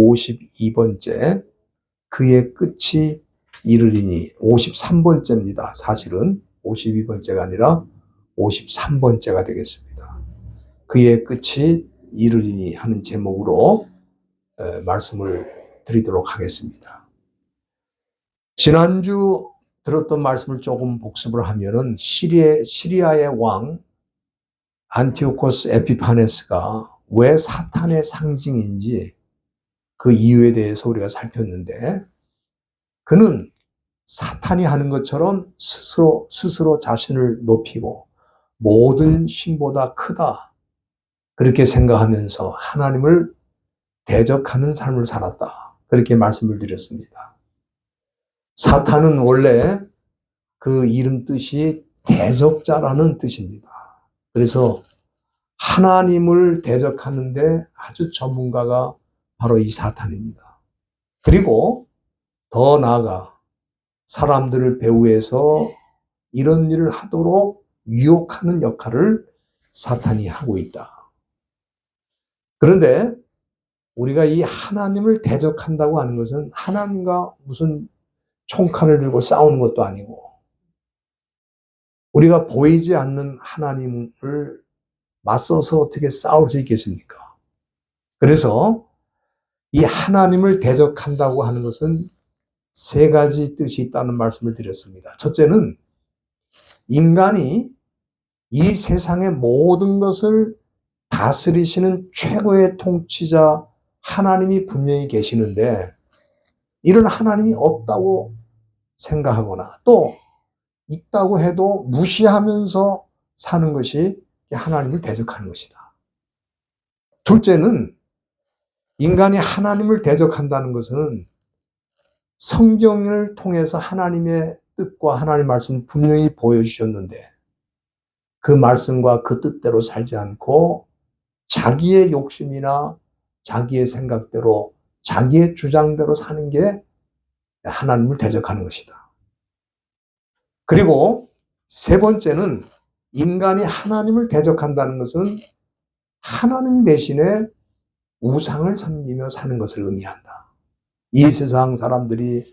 52번째 그의 끝이 이르리니 53번째입니다. 사실은 52번째가 아니라 53번째가 되겠습니다. 그의 끝이 이르리니 하는 제목으로 말씀을 드리도록 하겠습니다. 지난주 들었던 말씀을 조금 복습을 하면은 시리아의 왕 안티오코스 에피파네스가 왜 사탄의 상징인지 그 이유에 대해서 우리가 살폈는데, 그는 사탄이 하는 것처럼 스스로 자신을 높이고 모든 신보다 크다 그렇게 생각하면서 하나님을 대적하는 삶을 살았다, 그렇게 말씀을 드렸습니다. 사탄은 원래 그 이름 뜻이 대적자라는 뜻입니다. 그래서 하나님을 대적하는데 아주 전문가가 바로 이 사탄입니다. 그리고 더 나아가 사람들을 배후에서 이런 일을 하도록 유혹하는 역할을 사탄이 하고 있다. 그런데 우리가 이 하나님을 대적한다고 하는 것은 하나님과 무슨 총칼을 들고 싸우는 것도 아니고, 우리가 보이지 않는 하나님을 맞서서 어떻게 싸울 수 있겠습니까? 그래서 이 하나님을 대적한다고 하는 것은 세 가지 뜻이 있다는 말씀을 드렸습니다. 첫째는 인간이 이 세상의 모든 것을 다스리시는 최고의 통치자 하나님이 분명히 계시는데, 이런 하나님이 없다고 생각하거나 또 있다고 해도 무시하면서 사는 것이 하나님을 대적하는 것이다. 둘째는 인간이 하나님을 대적한다는 것은 성경을 통해서 하나님의 뜻과 하나님의 말씀을 분명히 보여주셨는데 그 말씀과 그 뜻대로 살지 않고 자기의 욕심이나 자기의 생각대로 자기의 주장대로 사는 게 하나님을 대적하는 것이다. 그리고 세 번째는 인간이 하나님을 대적한다는 것은 하나님 대신에 우상을 섬기며 사는 것을 의미한다. 이 세상 사람들이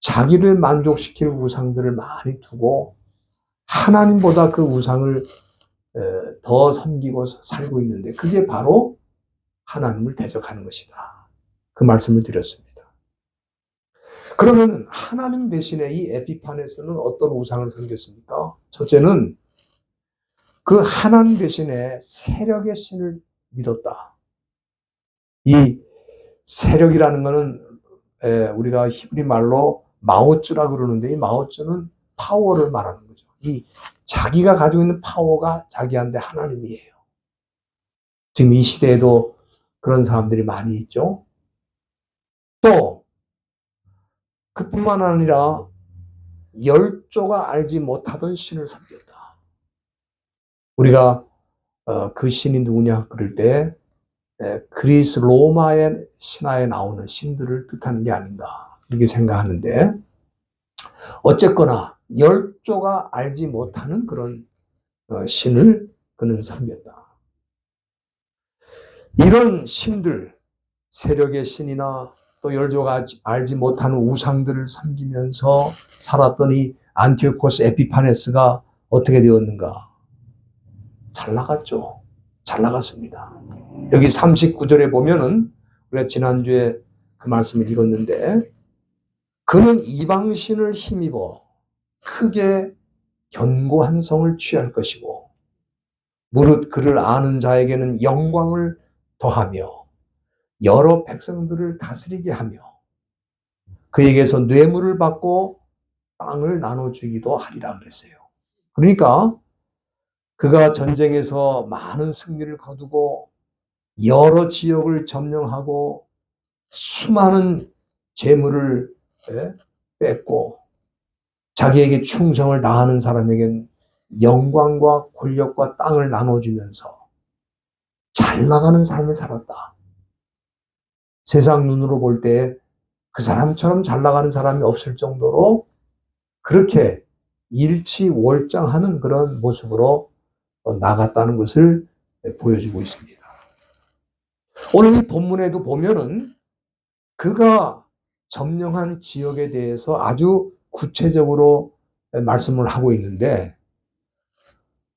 자기를 만족시킬 우상들을 많이 두고 하나님보다 그 우상을 더 섬기고 살고 있는데, 그게 바로 하나님을 대적하는 것이다. 그 말씀을 드렸습니다. 그러면 하나님 대신에 이 에피파네스는 어떤 우상을 섬겼습니까? 첫째는 그 하나님 대신에 세력의 신을 믿었다. 이 세력이라는 것은 우리가 히브리 말로 마오쯔라 그러는데, 이 마오쯔는 파워를 말하는 거죠. 이 자기가 가지고 있는 파워가 자기한테 하나님이에요. 지금 이 시대에도 그런 사람들이 많이 있죠. 또 그뿐만 아니라 열조가 알지 못하던 신을 섬겼다. 우리가 그 신이 누구냐 그럴 때 그리스 로마의 신화에 나오는 신들을 뜻하는 게 아닌가 이렇게 생각하는데, 어쨌거나 열조가 알지 못하는 그런 신을 그는 섬겼다. 이런 신들, 세력의 신이나 또 열조가 알지 못하는 우상들을 섬기면서 살았던 이 안티오코스 에피파네스가 어떻게 되었는가? 잘 나갔죠. 잘 나갔습니다. 여기 39절에 보면은 우리가 지난주에 그 말씀을 읽었는데, 그는 이방신을 힘입어 크게 견고한 성을 취할 것이고 무릇 그를 아는 자에게는 영광을 더하며 여러 백성들을 다스리게 하며 그에게서 뇌물을 받고 땅을 나눠주기도 하리라 그랬어요. 그러니까 그가 전쟁에서 많은 승리를 거두고 여러 지역을 점령하고 수많은 재물을 뺏고 자기에게 충성을 다하는 사람에겐 영광과 권력과 땅을 나눠주면서 잘 나가는 삶을 살았다. 세상 눈으로 볼 때 그 사람처럼 잘 나가는 사람이 없을 정도로 그렇게 일치월장하는 그런 모습으로 나갔다는 것을 보여주고 있습니다. 오늘 이 본문에도 보면은 그가 점령한 지역에 대해서 아주 구체적으로 말씀을 하고 있는데,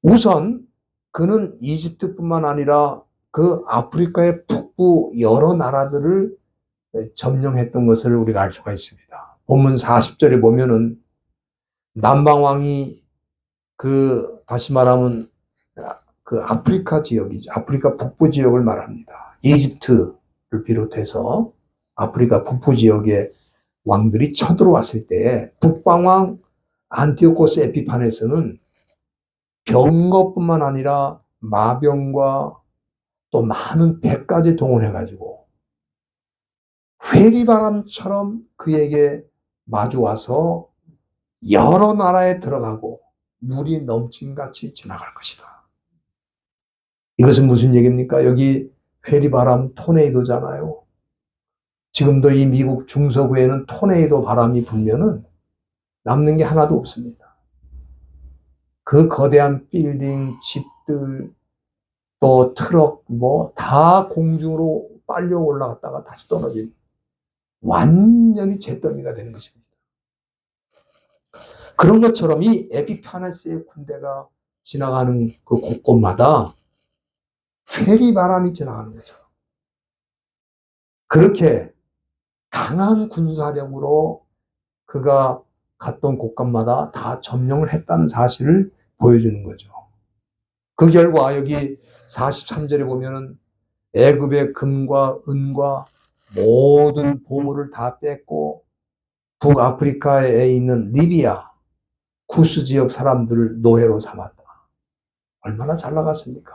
우선 그는 이집트뿐만 아니라 그 아프리카의 북부 여러 나라들을 점령했던 것을 우리가 알 수가 있습니다. 본문 40절에 보면은 남방왕이 다시 말하면 그 아프리카 지역이죠. 아프리카 북부 지역을 말합니다. 이집트를 비롯해서 아프리카 북부 지역의 왕들이 쳐들어왔을 때 북방왕 안티오코스 에피파네스는 병거뿐만 아니라 마병과 또 많은 백까지 동원해가지고 회리바람처럼 그에게 마주와서 여러 나라에 들어가고 물이 넘친같이 지나갈 것이다. 이것은 무슨 얘기입니까? 여기 회리바람 토네이도잖아요. 지금도 이 미국 중서부에는 토네이도 바람이 불면은 남는 게 하나도 없습니다. 그 거대한 빌딩, 집들, 또 트럭 다 공중으로 빨려 올라갔다가 다시 떨어진 완전히 잿더미가 되는 것입니다. 그런 것처럼 이 에피파네스의 군대가 지나가는 그 곳곳마다 회리바람이 지나가는 거죠. 그렇게 강한 군사력으로 그가 갔던 곳간마다 다 점령을 했다는 사실을 보여주는 거죠. 그 결과 여기 43절에 보면은 애굽의 금과 은과 모든 보물을 다 뺐고 북아프리카에 있는 리비아, 쿠스 지역 사람들을 노예로 삼았다. 얼마나 잘 나갔습니까?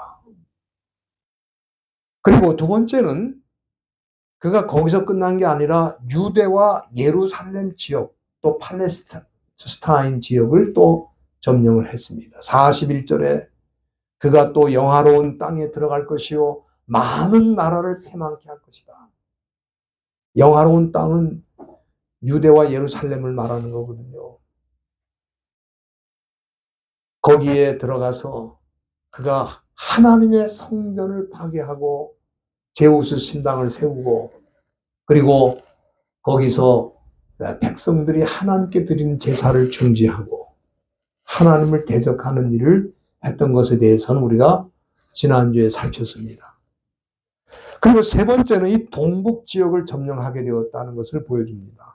그리고 두 번째는 그가 거기서 끝난 게 아니라 유대와 예루살렘 지역, 또 팔레스타인 지역을 또 점령을 했습니다. 41절에 그가 또 영화로운 땅에 들어갈 것이요 많은 나라를 패망케 할 것이다. 영화로운 땅은 유대와 예루살렘을 말하는 거거든요. 거기에 들어가서 그가 하나님의 성전을 파괴하고 제우스 신당을 세우고, 그리고 거기서 백성들이 하나님께 드리는 제사를 중지하고 하나님을 대적하는 일을 했던 것에 대해서는 우리가 지난주에 살폈습니다. 그리고 세 번째는 이 동북 지역을 점령하게 되었다는 것을 보여줍니다.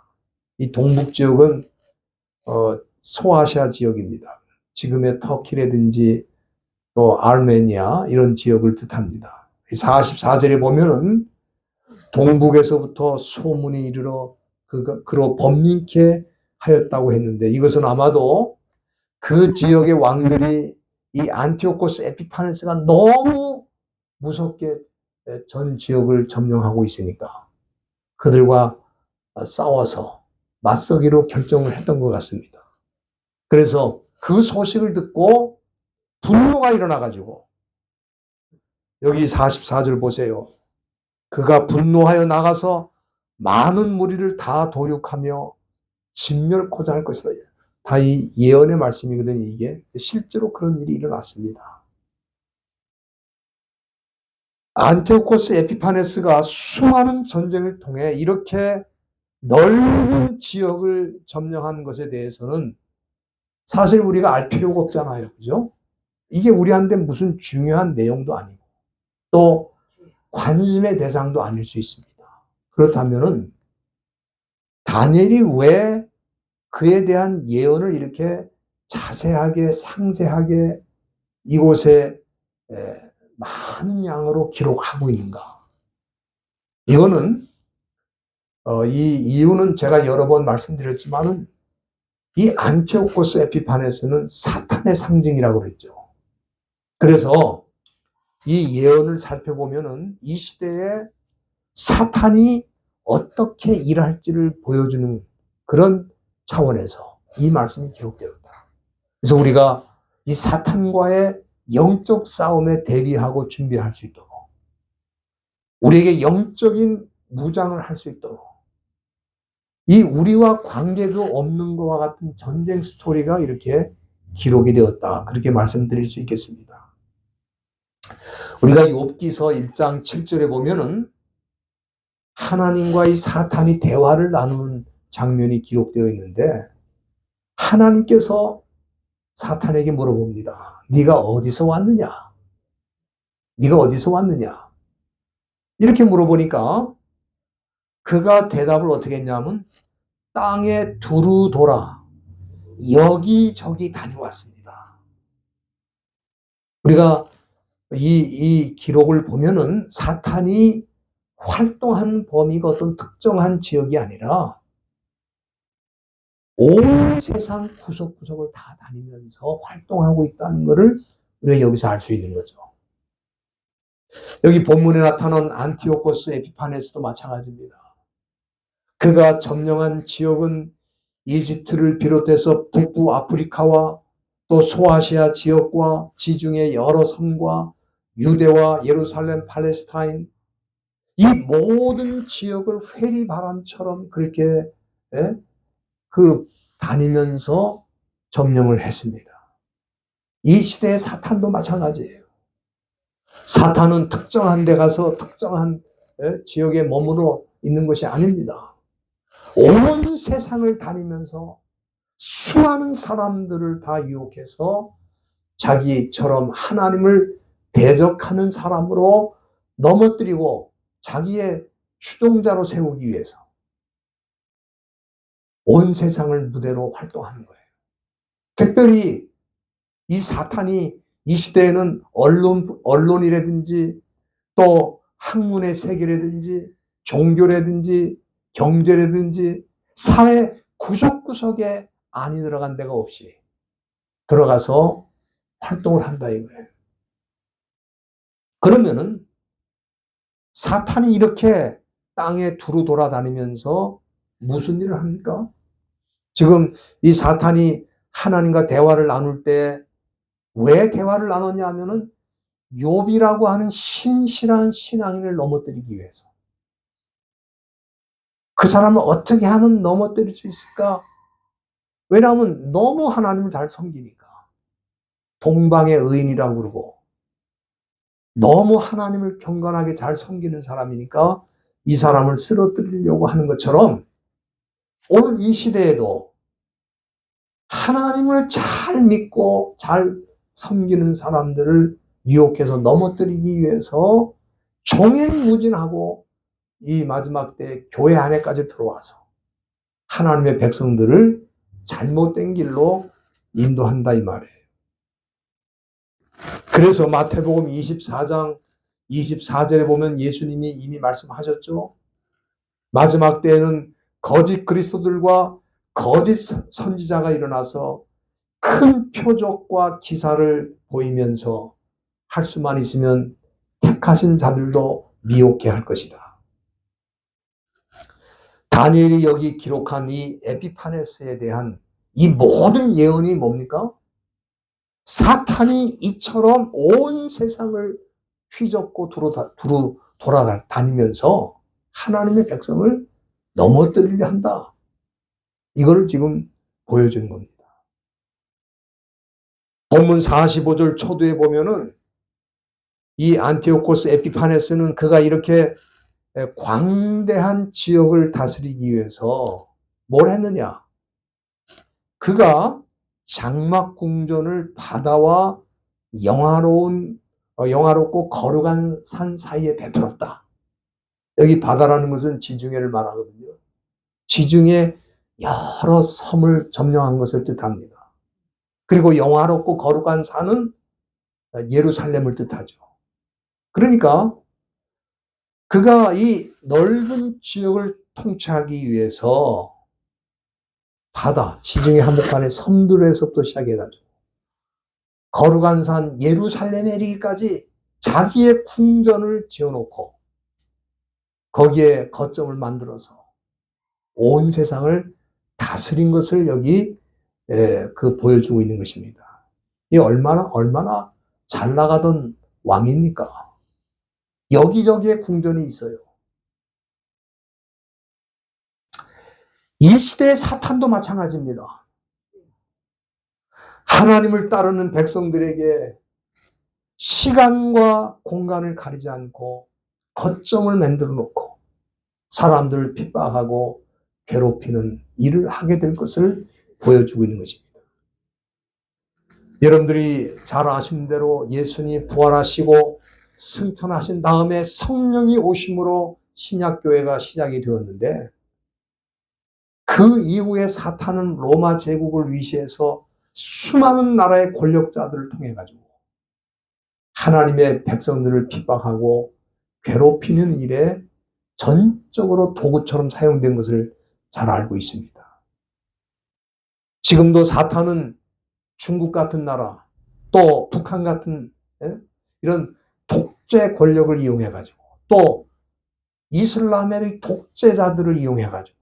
이 동북 지역은 소아시아 지역입니다. 지금의 터키라든지 또 아르메니아 이런 지역을 뜻합니다. 44절에 보면은 동북에서부터 소문이 이르러 그로 범민케 하였다고 했는데, 이것은 아마도 그 지역의 왕들이 이 안티오코스 에피파네스가 너무 무섭게 전 지역을 점령하고 있으니까 그들과 싸워서 맞서기로 결정을 했던 것 같습니다. 그래서 그 소식을 듣고 분노가 일어나가지고 여기 44절 보세요. 그가 분노하여 나가서 많은 무리를 다 도륙하며 진멸코자 할 것이다. 다 이 예언의 말씀이거든요. 이게 실제로 그런 일이 일어났습니다. 안티오코스 에피파네스가 수많은 전쟁을 통해 이렇게 넓은 지역을 점령한 것에 대해서는 사실 우리가 알 필요가 없잖아요. 그죠? 이게 우리한테 무슨 중요한 내용도 아니고 또 관심의 대상도 아닐 수 있습니다. 그렇다면은 다니엘이 왜 그에 대한 예언을 이렇게 자세하게 상세하게 이곳에 많은 양으로 기록하고 있는가? 이거는 이 이유는 제가 여러 번 말씀드렸지만은 이 안티오코스 에피파네스는 사탄의 상징이라고 그랬죠. 그래서 이 예언을 살펴보면은 이 시대에 사탄이 어떻게 일할지를 보여주는 그런 차원에서 이 말씀이 기록되었다. 그래서 우리가 이 사탄과의 영적 싸움에 대비하고 준비할 수 있도록, 우리에게 영적인 무장을 할 수 있도록, 이 우리와 관계도 없는 것과 같은 전쟁 스토리가 이렇게 기록이 되었다. 그렇게 말씀드릴 수 있겠습니다. 우리가 욥기서 1장 7절에 보면은 하나님과 이 사탄이 대화를 나누는 장면이 기록되어 있는데 하나님께서 사탄에게 물어봅니다. 네가 어디서 왔느냐? 네가 어디서 왔느냐? 이렇게 물어보니까 그가 대답을 어떻게 했냐면 땅에 두루 돌아 여기저기 다녀왔습니다. 우리가 이 기록을 보면은 사탄이 활동한 범위가 어떤 특정한 지역이 아니라 온 세상 구석구석을 다 다니면서 활동하고 있다는 것을 우리가 여기서 알 수 있는 거죠. 여기 본문에 나타난 안티오코스 에피파네스도 마찬가지입니다. 그가 점령한 지역은 이집트를 비롯해서 북부 아프리카와 또 소아시아 지역과 지중해 여러 섬과 유대와 예루살렘, 팔레스타인 이 모든 지역을 회리바람처럼 그렇게 다니면서 점령을 했습니다. 이 시대의 사탄도 마찬가지예요. 사탄은 특정한 데 가서 특정한 지역에 머물러 있는 것이 아닙니다. 온 세상을 다니면서 수많은 사람들을 다 유혹해서 자기처럼 하나님을 대적하는 사람으로 넘어뜨리고 자기의 추종자로 세우기 위해서 온 세상을 무대로 활동하는 거예요. 특별히 이 사탄이 이 시대에는 언론이라든지 또 학문의 세계라든지 종교라든지 경제라든지 사회 구석구석에 안이 들어간 데가 없이 들어가서 활동을 한다 이거예요. 그러면은 사탄이 이렇게 땅에 두루 돌아다니면서 무슨 일을 합니까? 지금 이 사탄이 하나님과 대화를 나눌 때 왜 대화를 나눴냐 하면은 욥이라고 하는 신실한 신앙인을 넘어뜨리기 위해서. 그 사람을 어떻게 하면 넘어뜨릴 수 있을까? 왜냐하면 너무 하나님을 잘 섬기니까. 동방의 의인이라고 그러고 너무 하나님을 경건하게 잘 섬기는 사람이니까 이 사람을 쓰러뜨리려고 하는 것처럼 오늘 이 시대에도 하나님을 잘 믿고 잘 섬기는 사람들을 유혹해서 넘어뜨리기 위해서 종횡무진하고 이 마지막 때 교회 안에까지 들어와서 하나님의 백성들을 잘못된 길로 인도한다 이 말이에요. 그래서 마태복음 24장 24절에 보면 예수님이 이미 말씀하셨죠. 마지막 때에는 거짓 그리스도들과 거짓 선지자가 일어나서 큰 표적과 기사를 보이면서 할 수만 있으면 택하신 자들도 미혹해 할 것이다. 다니엘이 여기 기록한 이 에피파네스에 대한 이 모든 예언이 뭡니까? 사탄이 이처럼 온 세상을 휘젓고 돌아다니면서 하나님의 백성을 넘어뜨리려 한다. 이걸 지금 보여주는 겁니다. 본문 45절 초두에 보면은 이 안티오코스 에피파네스는 그가 이렇게 광대한 지역을 다스리기 위해서 뭘 했느냐? 그가 장막궁전을 바다와 영화롭고 거룩한 산 사이에 베풀었다. 여기 바다라는 것은 지중해를 말하거든요. 지중해 여러 섬을 점령한 것을 뜻합니다. 그리고 영화롭고 거룩한 산은 예루살렘을 뜻하죠. 그러니까 그가 이 넓은 지역을 통치하기 위해서 바다, 지중해 한복판의 섬들에서부터 시작해가지고 거룩한 산 예루살렘에 이르기까지 자기의 궁전을 지어놓고 거기에 거점을 만들어서 온 세상을 다스린 것을 여기 보여주고 있는 것입니다. 이 얼마나 잘 나가던 왕입니까? 여기저기에 궁전이 있어요. 이 시대의 사탄도 마찬가지입니다. 하나님을 따르는 백성들에게 시간과 공간을 가리지 않고 거점을 만들어 놓고 사람들을 핍박하고 괴롭히는 일을 하게 될 것을 보여주고 있는 것입니다. 여러분들이 잘 아시는 대로 예수님이 부활하시고 승천하신 다음에 성령이 오심으로 신약교회가 시작이 되었는데, 그 이후에 사탄은 로마 제국을 위시해서 수많은 나라의 권력자들을 통해 가지고 하나님의 백성들을 핍박하고 괴롭히는 일에 전적으로 도구처럼 사용된 것을 잘 알고 있습니다. 지금도 사탄은 중국 같은 나라, 또 북한 같은 이런 독재 권력을 이용해 가지고, 또 이슬람의 독재자들을 이용해 가지고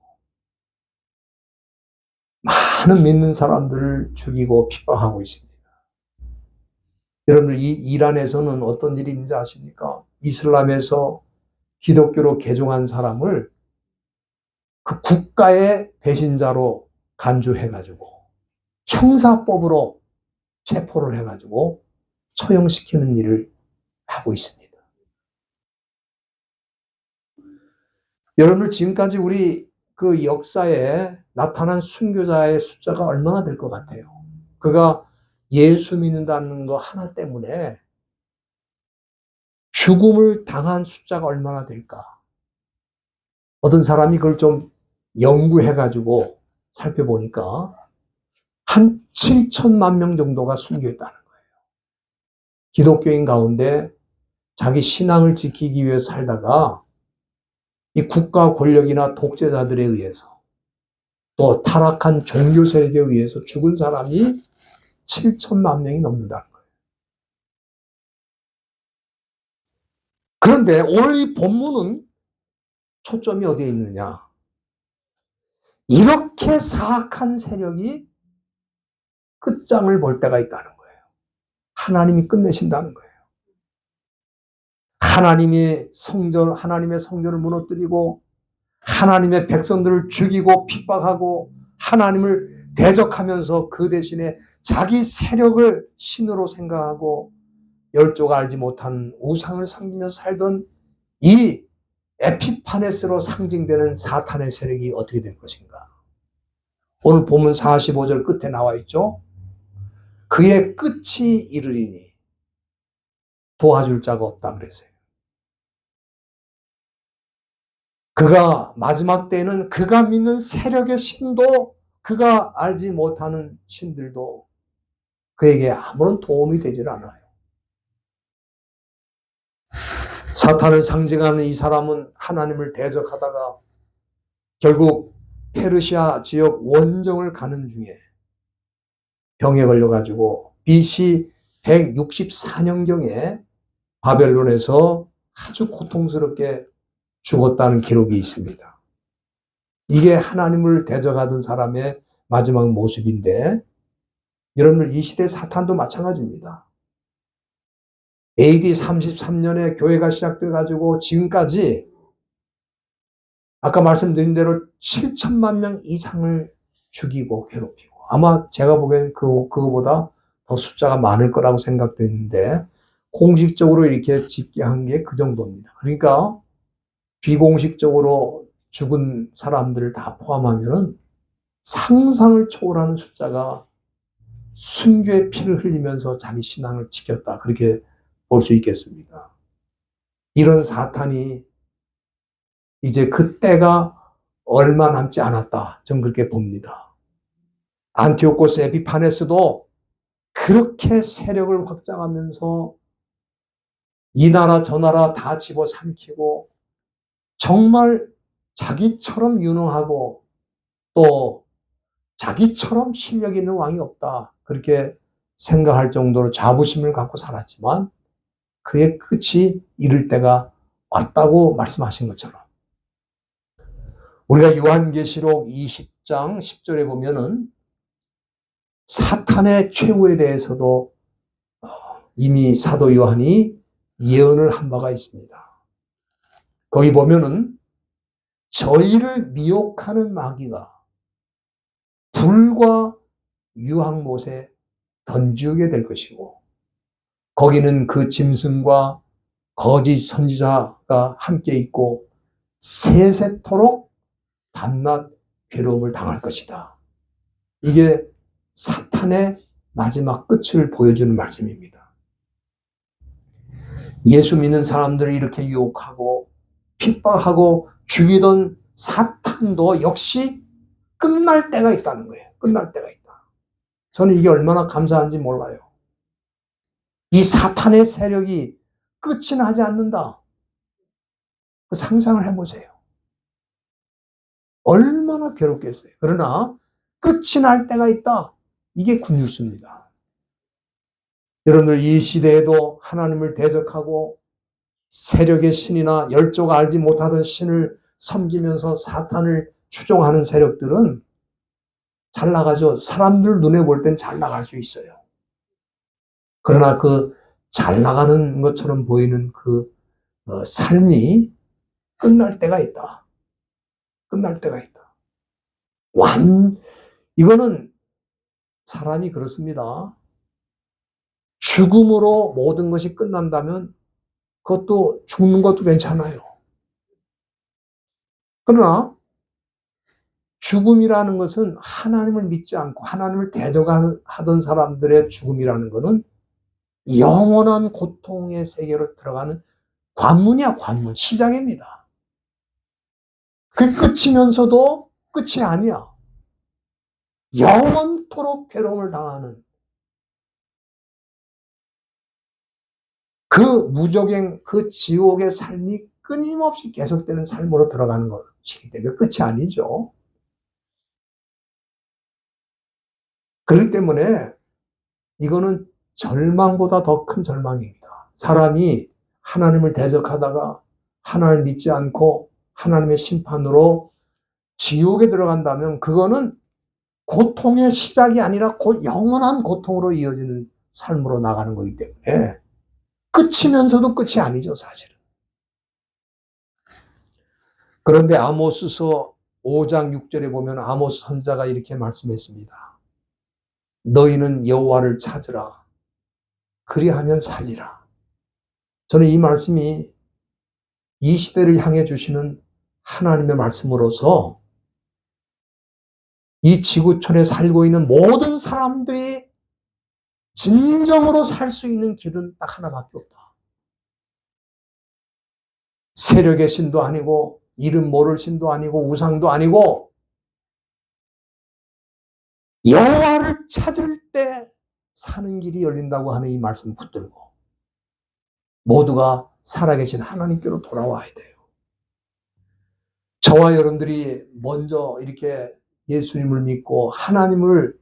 많은 믿는 사람들을 죽이고 핍박하고 있습니다. 여러분들, 이 이란에서는 어떤 일이 있는지 아십니까? 이슬람에서 기독교로 개종한 사람을 그 국가의 배신자로 간주해가지고 형사법으로 체포를 해가지고 처형시키는 일을 하고 있습니다. 여러분들, 지금까지 우리 그 역사에 나타난 순교자의 숫자가 얼마나 될 것 같아요? 그가 예수 믿는다는 거 하나 때문에 죽음을 당한 숫자가 얼마나 될까? 어떤 사람이 그걸 좀 연구해가지고 살펴보니까 한 7천만 명 정도가 순교했다는 거예요. 기독교인 가운데 자기 신앙을 지키기 위해 살다가 이 국가 권력이나 독재자들에 의해서, 또 타락한 종교 세력에 의해서 죽은 사람이 7천만 명이 넘는다는 거예요. 그런데 오늘 이 본문은 초점이 어디에 있느냐? 이렇게 사악한 세력이 끝장을 볼 때가 있다는 거예요. 하나님이 끝내신다는 거예요. 하나님의 성전을 무너뜨리고 하나님의 백성들을 죽이고 핍박하고 하나님을 대적하면서 그 대신에 자기 세력을 신으로 생각하고 열조가 알지 못한 우상을 섬기면서 살던 이 에피파네스로 상징되는 사탄의 세력이 어떻게 될 것인가? 오늘 본문 45절 끝에 나와 있죠. 그의 끝이 이르리니 도와줄 자가 없다 그랬어요. 그가 마지막 때에는 그가 믿는 세력의 신도, 그가 알지 못하는 신들도 그에게 아무런 도움이 되질 않아요. 사탄을 상징하는 이 사람은 하나님을 대적하다가 결국 페르시아 지역 원정을 가는 중에 병에 걸려가지고 BC 164년경에 바벨론에서 아주 고통스럽게 죽었다는 기록이 있습니다. 이게 하나님을 대적하던 사람의 마지막 모습인데, 여러분들, 이 시대 사탄도 마찬가지입니다. AD 33년에 교회가 시작돼가지고 지금까지 아까 말씀드린 대로 7천만 명 이상을 죽이고 괴롭히고, 아마 제가 보기엔 그거보다 더 숫자가 많을 거라고 생각되는데, 공식적으로 이렇게 집계한 게 그 정도입니다. 그러니까 비공식적으로 죽은 사람들을 다 포함하면 상상을 초월하는 숫자가 순교의 피를 흘리면서 자기 신앙을 지켰다, 그렇게 볼 수 있겠습니다. 이런 사탄이 이제 그때가 얼마 남지 않았다, 저는 그렇게 봅니다. 안티오코스 에피파네스도 그렇게 세력을 확장하면서 이 나라 저 나라 다 집어삼키고 정말 자기처럼 유능하고 또 자기처럼 실력 있는 왕이 없다, 그렇게 생각할 정도로 자부심을 갖고 살았지만 그의 끝이 이를 때가 왔다고 말씀하신 것처럼, 우리가 요한계시록 20장 10절에 보면은 사탄의 최후에 대해서도 이미 사도 요한이 예언을 한 바가 있습니다. 거기 보면은 저희를 미혹하는 마귀가 불과 유황못에 던지게 될 것이고, 거기는 그 짐승과 거짓 선지자가 함께 있고 세세토록 밤낮 괴로움을 당할 것이다. 이게 사탄의 마지막 끝을 보여주는 말씀입니다. 예수 믿는 사람들을 이렇게 유혹하고 핍박하고 죽이던 사탄도 역시 끝날 때가 있다는 거예요. 끝날 때가 있다. 저는 이게 얼마나 감사한지 몰라요. 이 사탄의 세력이 끝이 나지 않는다. 그 상상을 해보세요. 얼마나 괴롭겠어요. 그러나 끝이 날 때가 있다. 이게 굿뉴스입니다. 여러분들 이 시대에도 하나님을 대적하고 세력의 신이나 열조가 알지 못하던 신을 섬기면서 사탄을 추종하는 세력들은 잘 나가죠. 사람들 눈에 볼 땐 잘 나갈 수 있어요. 그러나 그 잘 나가는 것처럼 보이는 그 삶이 끝날 때가 있다. 끝날 때가 있다. 이거는 사람이 그렇습니다. 죽음으로 모든 것이 끝난다면 그것도 죽는 것도 괜찮아요. 그러나 죽음이라는 것은 하나님을 믿지 않고 하나님을 대적하던 사람들의 죽음이라는 것은 영원한 고통의 세계로 들어가는 관문이야, 관문. 시작입니다. 그 끝이면서도 끝이 아니야. 영원토록 괴로움을 당하는 그 무적행, 그 지옥의 삶이 끊임없이 계속되는 삶으로 들어가는 것이기 때문에 끝이 아니죠. 그렇기 때문에 이거는 절망보다 더 큰 절망입니다. 사람이 하나님을 대적하다가 하나님을 믿지 않고 하나님의 심판으로 지옥에 들어간다면 그거는 고통의 시작이 아니라 곧 영원한 고통으로 이어지는 삶으로 나가는 거기 때문에 끝이면서도 끝이 아니죠, 사실은. 그런데 아모스서 5장 6절에 보면 아모스 선지자가 이렇게 말씀했습니다. 너희는 여호와를 찾으라. 그리하면 살리라. 저는 이 말씀이 이 시대를 향해 주시는 하나님의 말씀으로서 이 지구촌에 살고 있는 모든 사람들이 진정으로 살 수 있는 길은 딱 하나밖에 없다. 세력의 신도 아니고 이름 모를 신도 아니고 우상도 아니고 여호와를 찾을 때 사는 길이 열린다고 하는 이 말씀 붙들고 모두가 살아계신 하나님께로 돌아와야 돼요. 저와 여러분들이 먼저 이렇게 예수님을 믿고 하나님을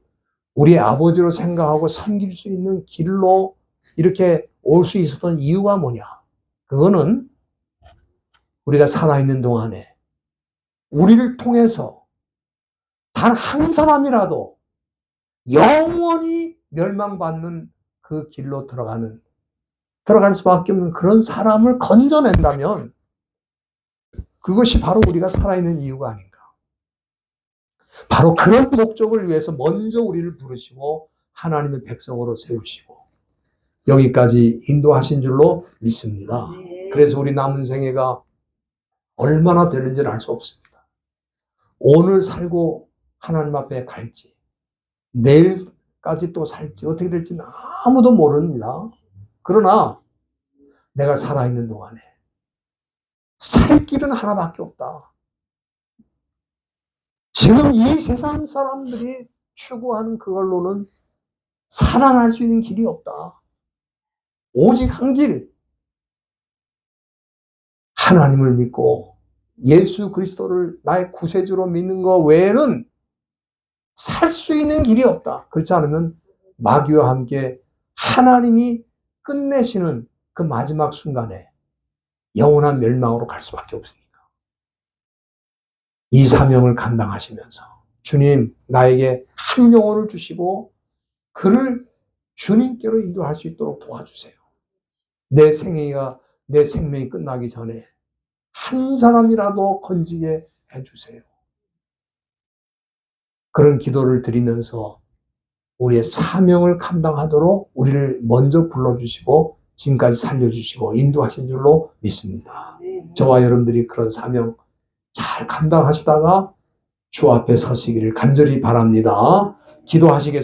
우리의 아버지로 생각하고 섬길 수 있는 길로 이렇게 올 수 있었던 이유가 뭐냐? 그거는 우리가 살아있는 동안에 우리를 통해서 단 한 사람이라도 영원히 멸망받는 그 길로 들어갈 수밖에 없는 그런 사람을 건져낸다면 그것이 바로 우리가 살아있는 이유가 아닌가. 바로 그런 목적을 위해서 먼저 우리를 부르시고 하나님의 백성으로 세우시고 여기까지 인도하신 줄로 믿습니다. 그래서 우리 남은 생애가 얼마나 되는지는 알 수 없습니다. 오늘 살고 하나님 앞에 갈지 내일까지 또 살지 어떻게 될지는 아무도 모릅니다. 그러나 내가 살아있는 동안에 살 길은 하나밖에 없다. 지금 이 세상 사람들이 추구하는 그걸로는 살아날 수 있는 길이 없다. 오직 한 길, 하나님을 믿고 예수 그리스도를 나의 구세주로 믿는 것 외에는 살 수 있는 길이 없다. 그렇지 않으면 마귀와 함께 하나님이 끝내시는 그 마지막 순간에 영원한 멸망으로 갈 수밖에 없으니까. 이 사명을 감당하시면서 주님 나에게 한 영혼을 주시고 그를 주님께로 인도할 수 있도록 도와주세요. 내 생명이 끝나기 전에 한 사람이라도 건지게 해주세요. 그런 기도를 드리면서 우리의 사명을 감당하도록 우리를 먼저 불러주시고 지금까지 살려주시고 인도하신 줄로 믿습니다. 저와 여러분들이 그런 사명 잘 감당하시다가 주 앞에 서시기를 간절히 바랍니다. 기도하시겠습니다.